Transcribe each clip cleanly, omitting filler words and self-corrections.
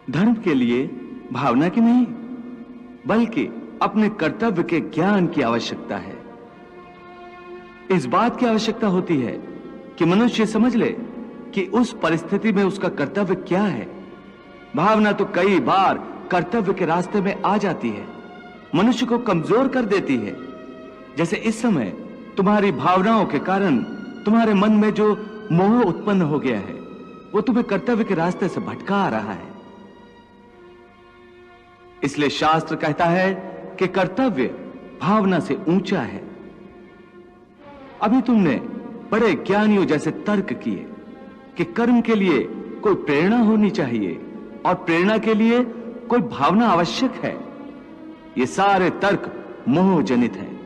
धर्म के लिए भावना की नहीं, बल्कि अपने कर्तव्य के ज्ञान की आवश्यकता है। इस बात की आवश्यकता होती है कि मनुष्य समझ ले कि उस परिस्थिति में उसका कर्तव्य क्या है। भावना तो कई बार कर्तव्य के रास्ते में आ जाती है, मनुष्य को कमजोर कर देती है। जैसे इस समय तुम्हारी भावनाओं के कारण तुम्हारे मन में जो मोह उत्पन्न हो गया है, वो तुम्हें कर्तव्य के रास्ते से भटका रहा है। इसलिए शास्त्र कहता है कि कर्तव्य भावना से ऊंचा है। अभी तुमने बड़े ज्ञानियों जैसे तर्क किए कि कर्म के लिए कोई प्रेरणा होनी चाहिए और प्रेरणा के लिए कोई भावना आवश्यक है। ये सारे तर्क मोह जनित हैं।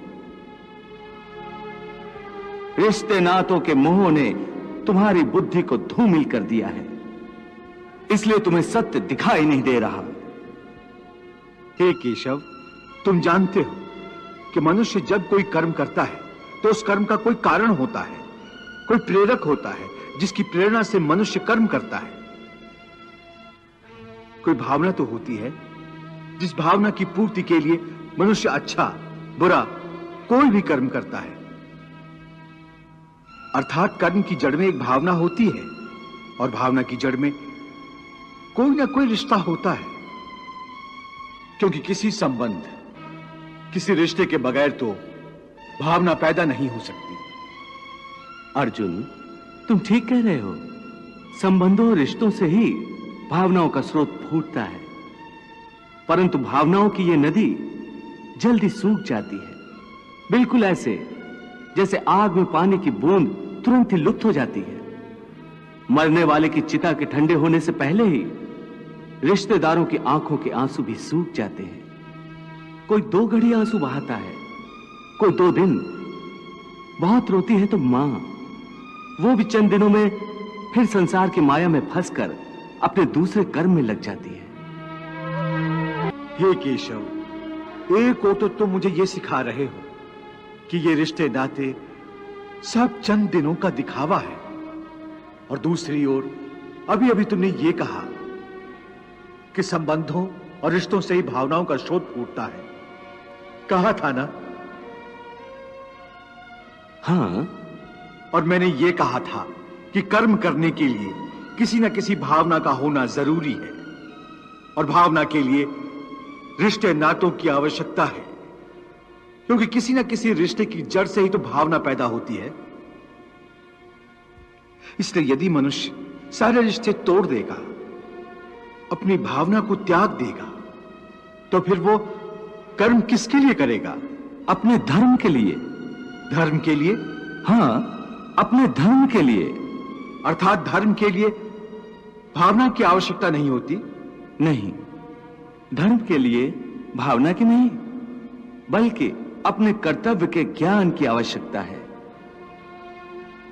रिश्ते नातों के मोह ने तुम्हारी बुद्धि को धूमिल कर दिया है, इसलिए तुम्हें सत्य दिखाई नहीं दे रहा। हे केशव, तुम जानते हो कि मनुष्य जब कोई कर्म करता है तो उस कर्म का कोई कारण होता है, कोई प्रेरक होता है जिसकी प्रेरणा से मनुष्य कर्म करता है। कोई भावना तो होती है जिस भावना की पूर्ति के लिए मनुष्य अच्छा बुरा कोई भी कर्म करता है। अर्थात कर्म की जड़ में एक भावना होती है और भावना की जड़ में कोई ना कोई रिश्ता होता है, क्योंकि किसी संबंध, किसी रिश्ते के बगैर तो भावना पैदा नहीं हो सकती। अर्जुन, तुम ठीक कह रहे हो। संबंधों और रिश्तों से ही भावनाओं का स्रोत फूटता है, परंतु भावनाओं की यह नदी जल्दी सूख जाती है, बिल्कुल ऐसे जैसे आग में पानी की बूंद तुरंत ही लुप्त हो जाती है। मरने वाले की चिता के ठंडे होने से पहले ही रिश्तेदारों की आंखों के आंसू भी सूख जाते हैं। कोई 2 घड़ी आंसू बहाता है, कोई 2 दिन। बहुत रोती है तो मां, वो भी चंद दिनों में फिर संसार की माया में फंसकर अपने दूसरे कर्म में लग जाती है। हे केशव, एक ओर तो तुम मुझे ये सिखा रहे हो कि ये रिश्ते नाते सब चंद दिनों का दिखावा है, और दूसरी ओर अभी अभी तुमने ये कहा कि संबंधों और रिश्तों से ही भावनाओं का स्रोत फूटता है। कहा था ना? हाँ, और मैंने ये कहा था कि कर्म करने के लिए किसी न किसी भावना का होना जरूरी है, और भावना के लिए रिश्ते नातों की आवश्यकता है, क्योंकि किसी न किसी रिश्ते की जड़ से ही तो भावना पैदा होती है। इसलिए यदि मनुष्य सारे रिश्ते तोड़ देगा, अपनी भावना को त्याग देगा, तो फिर वो कर्म किसके लिए करेगा? अपने धर्म के लिए। धर्म के लिए? हाँ, अपने धर्म के लिए। अर्थात धर्म के लिए भावना की आवश्यकता नहीं होती? नहीं, धर्म के लिए भावना की नहीं, बल्कि अपने कर्तव्य के ज्ञान की आवश्यकता है।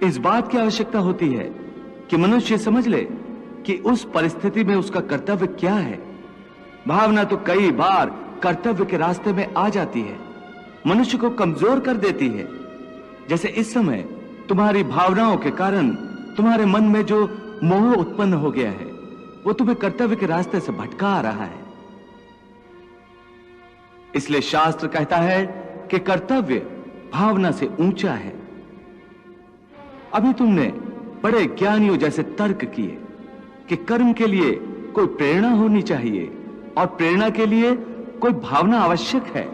इस बात की आवश्यकता होती है कि मनुष्य समझ ले कि उस परिस्थिति में उसका कर्तव्य क्या है। भावना तो कई बार कर्तव्य के रास्ते में आ जाती है, मनुष्य को कमजोर कर देती है। जैसे इस समय तुम्हारी भावनाओं के कारण तुम्हारे मन में जो मोह उत्पन्न हो गया है, वो तुम्हें कर्तव्य के रास्ते से भटका रहा है। इसलिए शास्त्र कहता है कि कर्तव्य भावना से ऊंचा है। अभी तुमने बड़े ज्ञानियों जैसे तर्क किए कि कर्म के लिए कोई प्रेरणा होनी चाहिए और प्रेरणा के लिए कोई भावना आवश्यक है।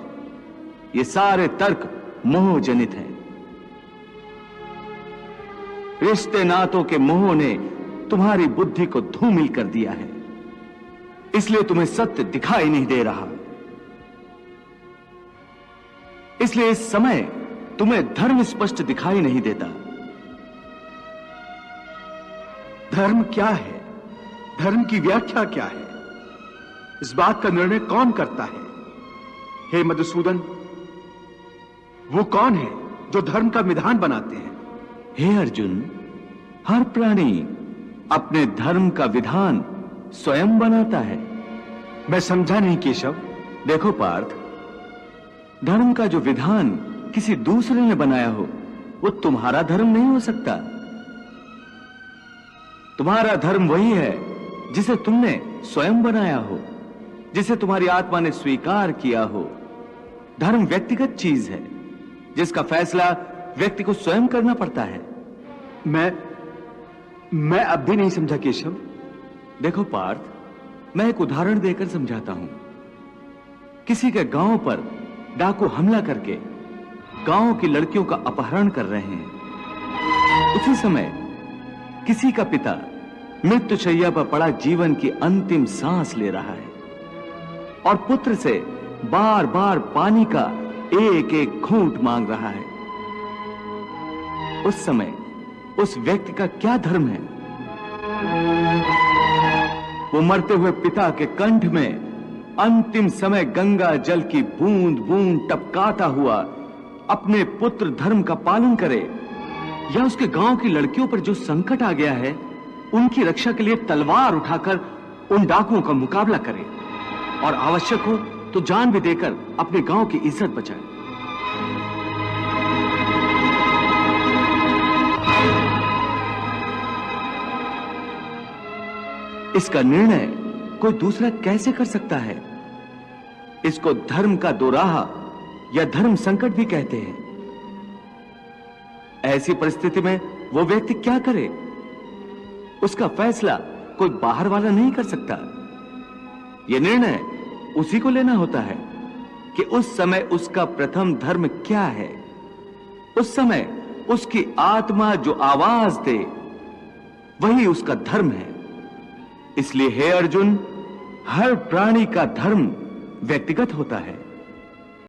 ये सारे तर्क मोह जनित हैं। रिश्ते नातों के मोह ने तुम्हारी बुद्धि को धूमिल कर दिया है, इसलिए तुम्हें सत्य दिखाई नहीं दे रहा। इसलिए इस समय तुम्हें धर्म स्पष्ट दिखाई नहीं देता। धर्म क्या है? धर्म की व्याख्या क्या है? इस बात का निर्णय कौन करता है? हे मधुसूदन, वो कौन है जो धर्म का विधान बनाते हैं? हे अर्जुन, हर प्राणी अपने धर्म का विधान स्वयं बनाता है। मैं समझा नहीं केशव। देखो पार्थ, धर्म का जो विधान किसी दूसरे ने बनाया हो, वो तुम्हारा धर्म नहीं हो सकता। तुम्हारा धर्म वही है जिसे तुमने स्वयं बनाया हो, जिसे तुम्हारी आत्मा ने स्वीकार किया हो। धर्म व्यक्तिगत चीज है जिसका फैसला व्यक्ति को स्वयं करना पड़ता है। मैं अब भी नहीं समझा केशव। देखो पार्थ, मैं एक उदाहरण देकर समझाता हूं। किसी के गांव पर डाकू हमला करके गांव की लड़कियों का अपहरण कर रहे हैं। उसी समय किसी का पिता मृत्युशैया पर पड़ा जीवन की अंतिम सांस ले रहा है और पुत्र से बार बार पानी का एक एक घूंट मांग रहा है। उस समय उस व्यक्ति का क्या धर्म है? वो मरते हुए पिता के कंठ में अंतिम समय गंगा जल की बूंद बूंद टपकाता हुआ अपने पुत्र धर्म का पालन करे, या उसके गांव की लड़कियों पर जो संकट आ गया है उनकी रक्षा के लिए तलवार उठाकर उन डाकुओं का मुकाबला करे और आवश्यक हो तो जान भी देकर अपने गांव की इज्जत बचाए। इसका निर्णय कोई दूसरा कैसे कर सकता है? इसको धर्म का दोराहा या धर्म संकट भी कहते हैं। ऐसी परिस्थिति में वो व्यक्ति क्या करे? उसका फैसला कोई बाहर वाला नहीं कर सकता। यह निर्णय उसी को लेना होता है कि उस समय उसका प्रथम धर्म क्या है। उस समय उसकी आत्मा जो आवाज दे वही उसका धर्म है। इसलिए हे अर्जुन, हर प्राणी का धर्म व्यक्तिगत होता है।